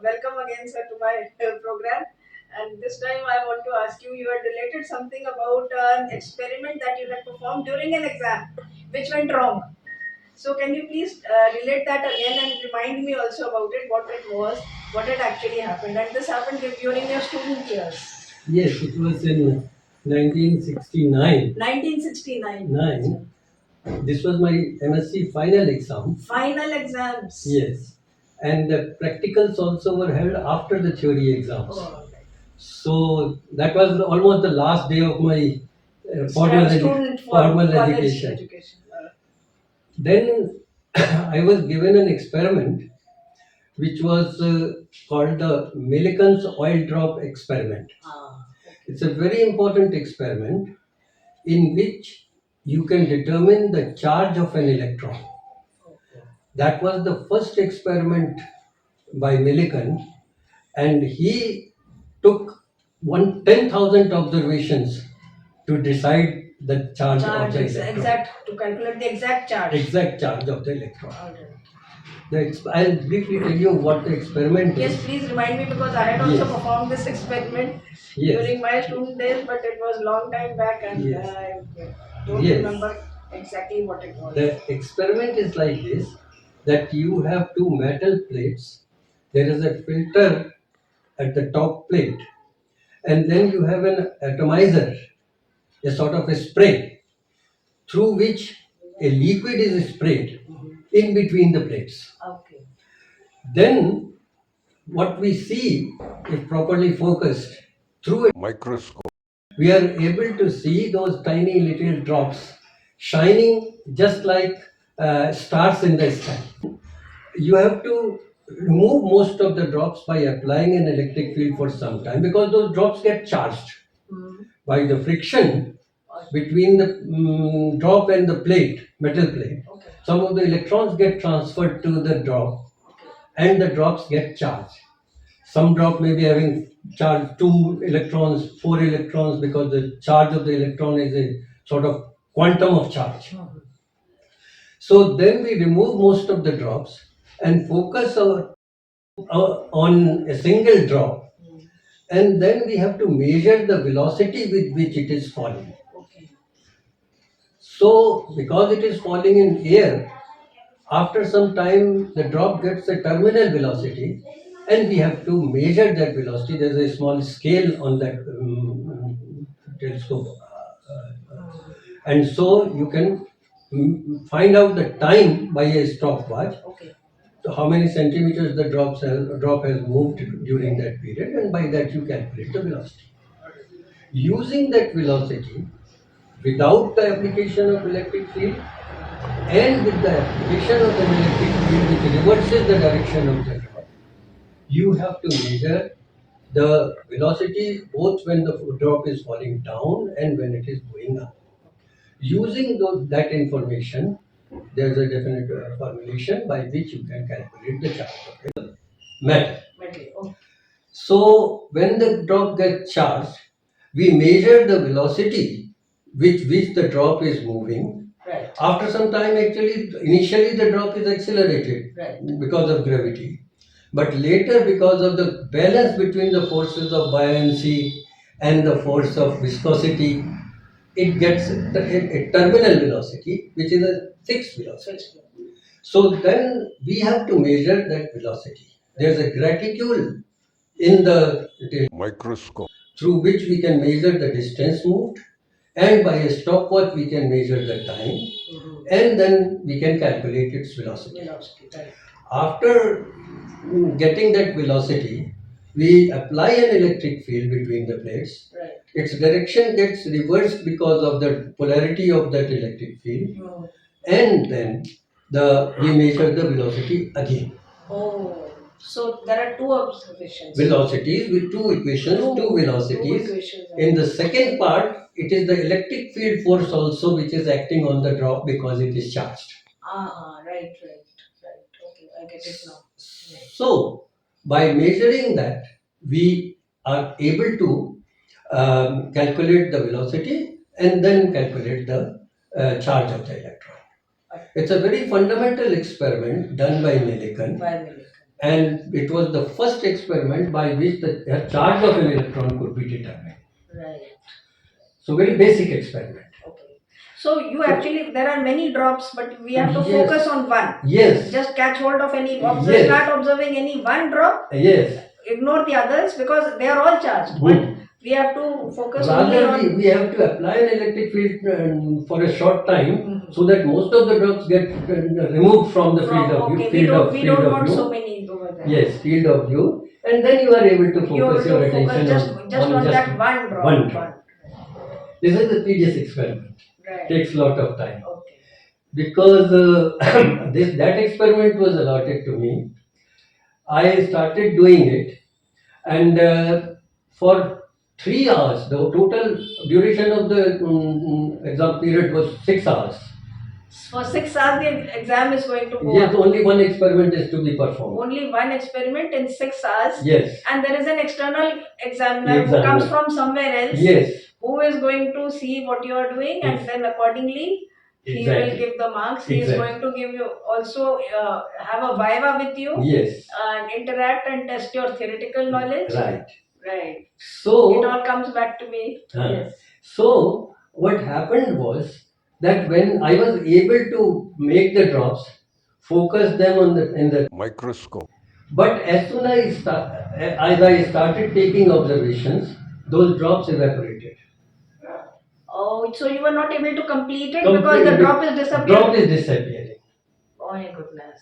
welcome again, sir, to my program. And this time I want to ask you, you had related something about an experiment that you had performed during an exam, which went wrong. So can you please relate that again and remind me also about it, what it was, what had actually happened, and this happened during your student years. Yes, it was in 1969. 1969. Nine. This was my MSc final exam. Final exams. Yes, and the practicals also were held after the theory exams. Oh, right. So that was almost the last day of my Student for formal college education. education. Then I was given an experiment which was called the Millikan's oil drop experiment. It's a very important experiment in which you can determine the charge of an electron. That was the first experiment by Millikan, and he took 10,000 observations to decide the charge of the electron. Exact to calculate the exact charge. Exact charge of the electron. Alright. I'll briefly tell you what the experiment Yes, is. please remind me because I had also Yes. performed this experiment Yes. during my student days, but it was long time back and Yes. I don't Yes. remember exactly what it was. The experiment is like this, that you have two metal plates. There is a filter at the top plate, and then you have an atomizer, a sort of a spray, through which a liquid is sprayed in between the plates. Okay. Then what we see, if properly focused through a microscope. we are able to see those tiny little drops shining just like stars in the sky. You have to remove most of the drops by applying an electric field for some time because those drops get charged by the friction between the drop and the plate, metal plate. Okay. Some of the electrons get transferred to the drop and the drops get charged. Some drop may be having charge 2 electrons, 4 electrons, because the charge of the electron is a sort of quantum of charge. So then we remove most of the drops and focus on a single drop, and then we have to measure the velocity with which it is falling. Okay. So because it is falling in air, after some time the drop gets a terminal velocity, and we have to measure that velocity. There's a small scale on that telescope, and so you can find out the time by a stopwatch. Okay. So how many centimeters the drop has moved during that period, and by that you calculate the velocity. Using that velocity, without the application of electric field, and with the application of an electric field which reverses the direction of the drop, you have to measure the velocity both when the drop is falling down and when it is going up. Using that information, there's a definite formulation by which you can calculate the charge of the metal. Oh. So when the drop gets charged, we measure the velocity with which the drop is moving. Right. After some time, actually, initially the drop is accelerated because of gravity. But later, because of the balance between the forces of buoyancy and the force of viscosity, it gets a terminal velocity, which is a fixed velocity. So then we have to measure that velocity. There's a graticule in the Microscope. through which we can measure the distance moved, and by a stopwatch we can measure the time, and then we can calculate its velocity. After getting that velocity, we apply an electric field between the plates. Right. Its direction gets reversed because of the polarity of that electric field, and then we measure the velocity again. Oh. So there are two observations. Velocities with two equations, two velocities. In the second part, it is the electric field force also which is acting on the drop because it is charged. Right. Okay, I get it now. So, by measuring that, we are able to calculate the velocity and then calculate the charge of the electron. It's a very fundamental experiment done by Millikan. and it was the first experiment by which the charge of an electron could be determined. Right. So very basic experiment. Okay. So you actually, there are many drops, but we have to Yes. focus on one. Yes. Just catch hold of any, Yes. start observing any one drop. Yes. Ignore the others because they are all charged. But we have to focus only Rather, on. we have to apply an electric field for a short time so that most of the drops get removed from the field of view. Okay, we don't want so many over there. Yes, field of view, and then you are able to focus your attention just on that one drop. One drop. This is a tedious experiment. Right. Takes a lot of time. Okay. Because that experiment was allotted to me. I started doing it, and for 3 hours, the total duration of the exam period was 6 hours. For 6 hours, the exam is going to go. Yes, only one experiment is to be performed. Only one experiment in 6 hours. Yes. And there is an external examiner who comes from somewhere else. Yes. Who is going to see what you are doing, and then accordingly he will give the marks. He is going to give you also have a viva with you. Yes. And interact and test your theoretical knowledge. Right. Right. So it all comes back to me. Yes. So what happened was that when I was able to make the drops, focus them on in the microscope. But as soon as I started taking observations, those drops evaporated. Oh, so you were not able to complete it because the drop is disappearing. Drop is disappearing. Oh my goodness.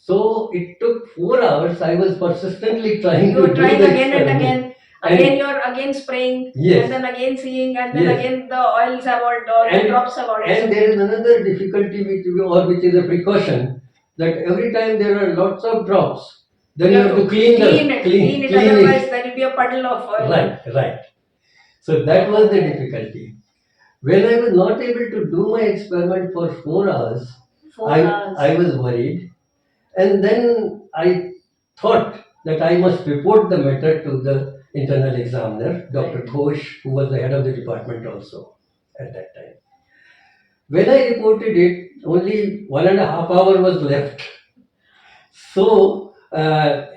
So it took 4 hours. I was persistently trying You were trying do the again and again. Again, you're again spraying, yes, and then again seeing, and then again the oils have all the drops have all. And there is another difficulty which is a precaution, that every time there are lots of drops, then you have to clean it. Otherwise there will be a puddle of oil. Right. So that was the difficulty. When I was not able to do my experiment for 4 hours, I was worried, and then I thought that I must report the matter to the internal examiner, Dr. Ghosh, who was the head of the department also at that time. When I reported it, only 1.5 hours was left. So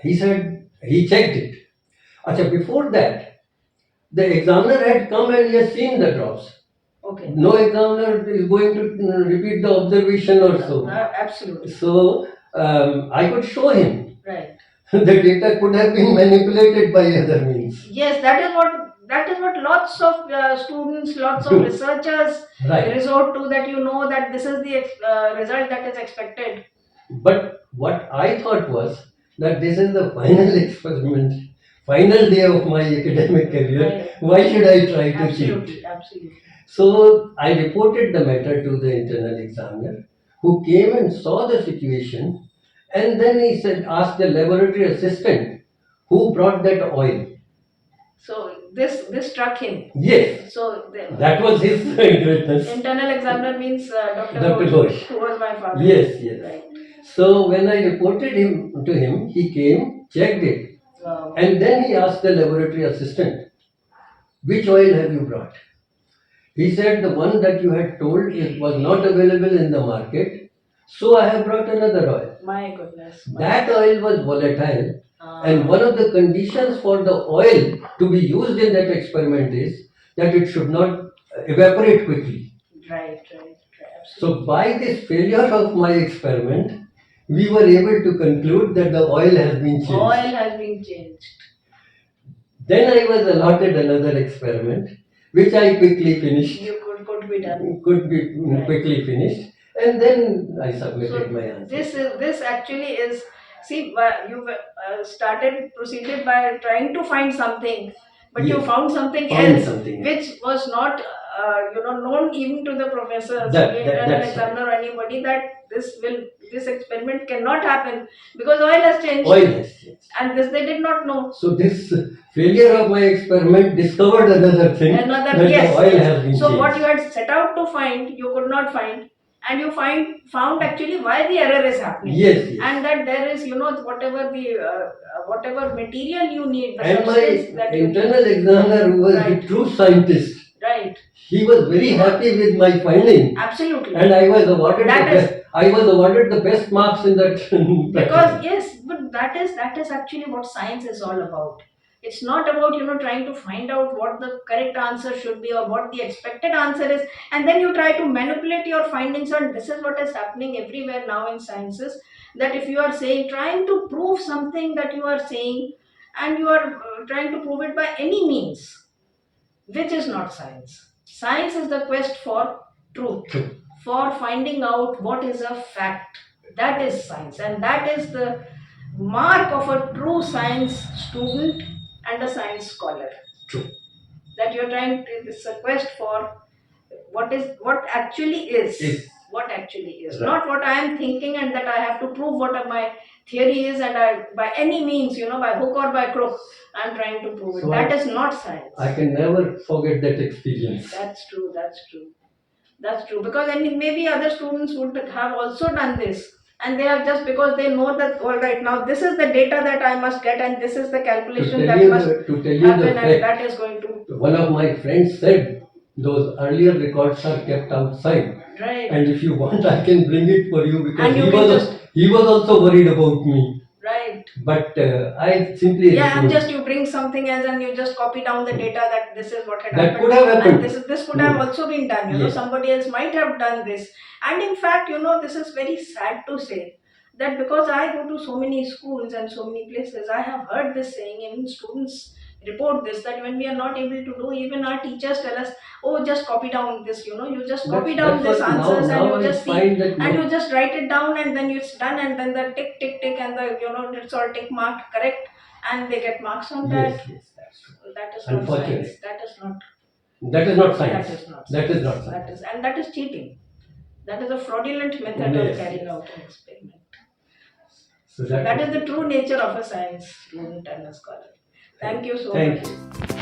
he said he checked it. Achha, before that, the examiner had come and he has seen the drops. Okay. No examiner is going to repeat the observation or so. Absolutely. So I could show him. Right. The data could have been manipulated by other means. Yes, that is what lots of students, lots of researchers resort to. That that this is the result that is expected. But what I thought was that this is the final experiment, final day of my academic career. Right. Why should I try to cheat? Absolutely. So I reported the matter to the internal examiner, who came and saw the situation, and then he asked the laboratory assistant who brought that oil. So this struck him. Yes. So that was his greatness. Internal examiner means Dr. Ghosh, who was my father. Yes. Right. So when I reported to him, he came, checked it, and then he asked the laboratory assistant, "Which oil have you brought?" He said, "The one that you had told was not available in the market, so I have brought another oil." My goodness. That oil was volatile, and one of the conditions for the oil to be used in that experiment is that it should not evaporate quickly. Right. So by this failure of my experiment, we were able to conclude that the oil has been changed. Then I was allotted another experiment, which I quickly finished. You could be done. Could be quickly finished, and then I submitted my answer. This actually is. See, you proceeded by trying to find something, but you found something else, which was not known even to the professors, the examiner, or anybody, that this experiment cannot happen because oil has changed. And this they did not know. So this failure of my experiment discovered another thing. That the oil has been changed. What you had set out to find, you could not find. And you found actually why the error is happening. Yes. And that there is, whatever material you need. And my internal examiner, who was the true scientist. Right. he was very happy with my finding, Absolutely. and I was awarded That the is- best. I was awarded the best marks in that. Because yes, but that is actually what science is all about. It's not about trying to find out what the correct answer should be or what the expected answer is, and then you try to manipulate your findings. And this is what is happening everywhere now in sciences, that if you are saying, trying to prove something that you are saying, and you are trying to prove it by any means, which is not science. Science is the quest for truth, for finding out what is a fact. That is science, and that is the mark of a true science student and a science scholar. True. That you're trying to, this is a quest for what actually is. What actually is, right. Not what I am thinking, and that I have to prove what my theory is, and I, by any means, by hook or by crook, I'm trying to prove it. So That is not science. I can never forget that experience. That's true. That's true. That's true. Because I mean, maybe other students would have also done this, and they have, just because they know that, all right, now this is the data that I must get, and this is the calculation that must To tell you happen, the and fact, that is going to. one of my friends said those earlier records are kept outside. Right. And if you want, I can bring it for you, because And you he was also worried about me. Right. But I simply Yeah, and assured- just you bring something else and you just copy down the data that this is what had That happened. could have happened. And this could have also been done. Yes. Somebody else might have done this. And in fact, this is very sad to say that, because I go to so many schools and so many places, I have heard this saying. Even students report this, that when we are not able to do, even our teachers tell us, oh, just copy down this. You just copy down That's this what answers, now and you I just see, find that and you just write it down, and then it's done, and then the tick tick tick, and the it's all tick marked correct, and they get marks on that. Yes, that's true. That is not Unfortunate. science. That is not. That is not science. That is not. That is not science. That is, and that is cheating. That is a fraudulent method of carrying out an experiment. So That is the true nature of a science student and a scholar. Thank you so much. Thank you.